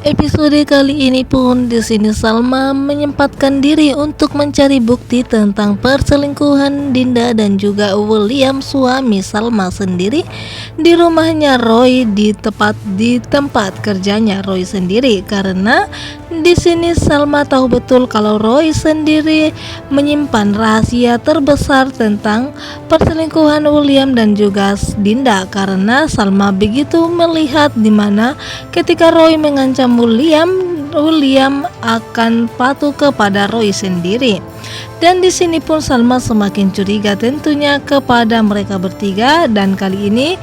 Episode kali ini pun di sini Salma menyempatkan diri untuk mencari bukti tentang perselingkuhan Dinda dan juga William, suami Salma sendiri, di rumahnya Roy, di tempat kerjanya Roy sendiri. Karena di sini Salma tahu betul kalau Roy sendiri menyimpan rahasia terbesar tentang perselingkuhan William dan juga Dinda, karena Salma begitu melihat dimana ketika Roy mengancam William akan patuh kepada Roy sendiri. Dan di sini pun Salma semakin curiga tentunya kepada mereka bertiga, dan kali ini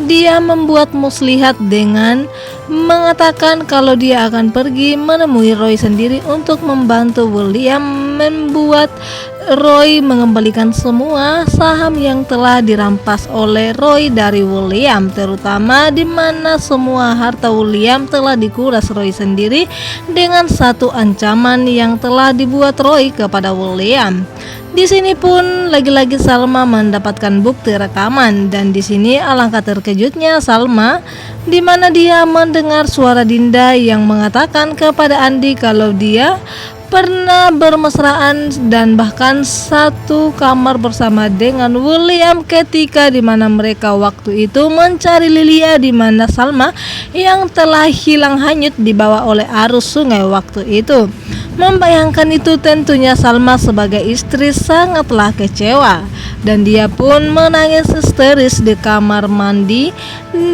dia membuat muslihat dengan mengatakan kalau dia akan pergi menemui Roy sendiri untuk membantu William membuat Roy mengembalikan semua saham yang telah dirampas oleh Roy dari William, terutama di mana semua harta William telah dikuras Roy sendiri dengan satu ancaman yang telah dibuat Roy kepada William. Di sini pun lagi-lagi Salma mendapatkan bukti rekaman, dan di sini alangkah terkejutnya Salma di mana dia mendengar suara Dinda yang mengatakan kepada Andi kalau dia pernah bermesraan dan bahkan satu kamar bersama dengan William ketika di mana mereka waktu itu mencari Lilia, di mana Salma yang telah hilang hanyut dibawa oleh arus sungai waktu itu. Membayangkan itu tentunya Salma sebagai istri sangatlah kecewa, dan dia pun menangis histeris di kamar mandi,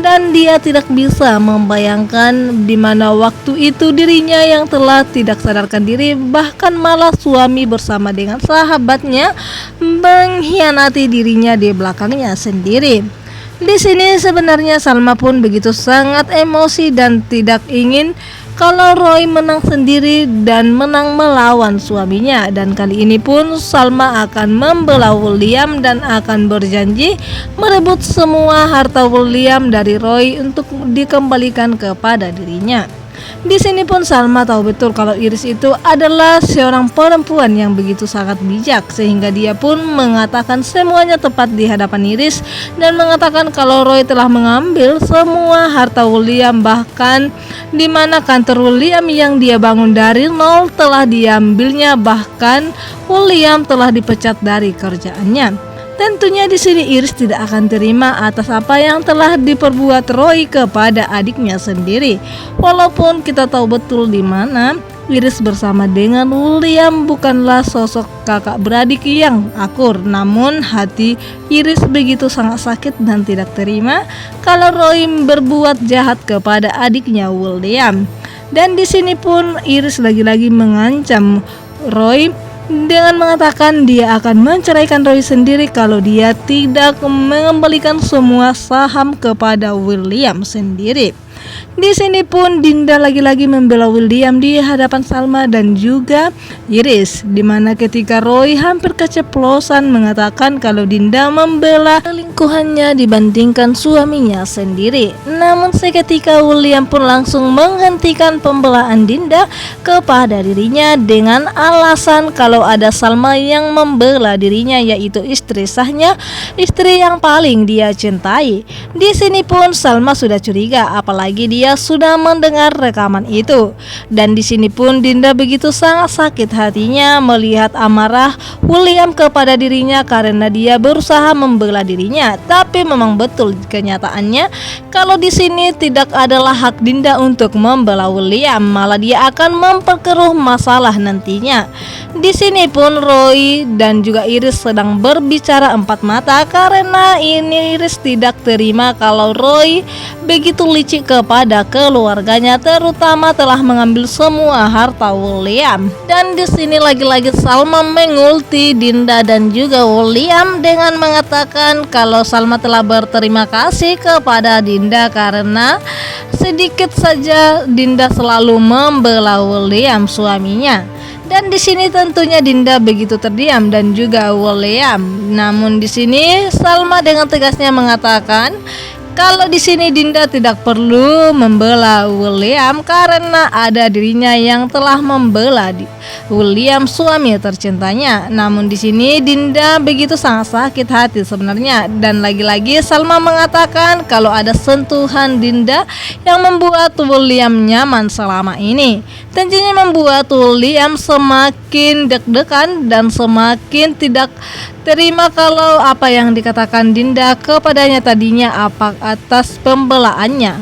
dan dia tidak bisa membayangkan di mana waktu itu dirinya yang telah tidak sadarkan diri, bahkan malah suami bersama dengan sahabatnya mengkhianati dirinya di belakangnya sendiri. Di sini sebenarnya Salma pun begitu sangat emosi dan tidak ingin kalau Roy menang sendiri dan menang melawan suaminya. Dan kali ini pun Salma akan membela William dan akan berjanji merebut semua harta William dari Roy untuk dikembalikan kepada dirinya. Di sini pun Salma tahu betul kalau Iris itu adalah seorang perempuan yang begitu sangat bijak, sehingga dia pun mengatakan semuanya tepat di hadapan Iris dan mengatakan kalau Roy telah mengambil semua harta William, bahkan di mana kantor William yang dia bangun dari nol telah diambilnya, bahkan William telah dipecat dari kerjaannya. Tentunya di sini Iris tidak akan terima atas apa yang telah diperbuat Roy kepada adiknya sendiri. Walaupun kita tahu betul di mana Iris bersama dengan William bukanlah sosok kakak beradik yang akur, namun hati Iris begitu sangat sakit dan tidak terima kalau Roy berbuat jahat kepada adiknya William. Dan di sini pun Iris lagi-lagi mengancam Roy dengan mengatakan dia akan menceraikan Roy sendiri kalau dia tidak mengembalikan semua saham kepada William sendiri. Di sini pun Dinda lagi-lagi membela William di hadapan Salma dan juga Iris, di mana ketika Roy hampir keceplosan mengatakan kalau Dinda membela selingkuhannya dibandingkan suaminya sendiri. Namun seketika William pun langsung menghentikan pembelaan Dinda kepada dirinya dengan alasan kalau ada Salma yang membela dirinya, yaitu istri sahnya, istri yang paling dia cintai. Di sini pun Salma sudah curiga, apalagi dia sudah mendengar rekaman itu. Dan di sini pun Dinda begitu sangat sakit hatinya melihat amarah William kepada dirinya karena dia berusaha membela dirinya. Tapi memang betul kenyataannya kalau di sini tidak adalah hak Dinda untuk membela William, malah dia akan memperkeruh masalah nantinya. Di sini pun Roy dan juga Iris sedang berbicara empat mata karena ini Iris tidak terima kalau Roy begitu licik kepada keluarganya, terutama telah mengambil semua harta William. Dan di sini lagi-lagi Salma mengulti Dinda dan juga William dengan mengatakan kalau Salma telah berterima kasih kepada Dinda karena sedikit saja Dinda selalu membela William suaminya. Dan di sini tentunya Dinda begitu terdiam dan juga William. Namun di sini Salma dengan tegasnya mengatakan Kalau di sini Dinda tidak perlu membela William karena ada dirinya yang telah membela William suami tercintanya. Namun di sini Dinda begitu sangat sakit hati sebenarnya, dan lagi-lagi Salma mengatakan kalau ada sentuhan Dinda yang membuat William nyaman selama ini. Tentunya membuat William semakin deg-degan dan semakin tidak terima kalau apa yang dikatakan Dinda kepadanya tadinya apa atas pembelaannya.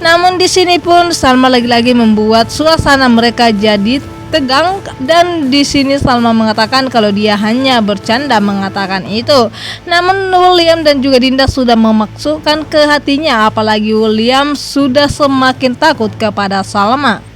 Namun di sini pun Salma lagi-lagi membuat suasana mereka jadi tegang, dan di sini Salma mengatakan kalau dia hanya bercanda mengatakan itu. Namun William dan juga Dinda sudah memasukkan ke hatinya, apalagi William sudah semakin takut kepada Salma.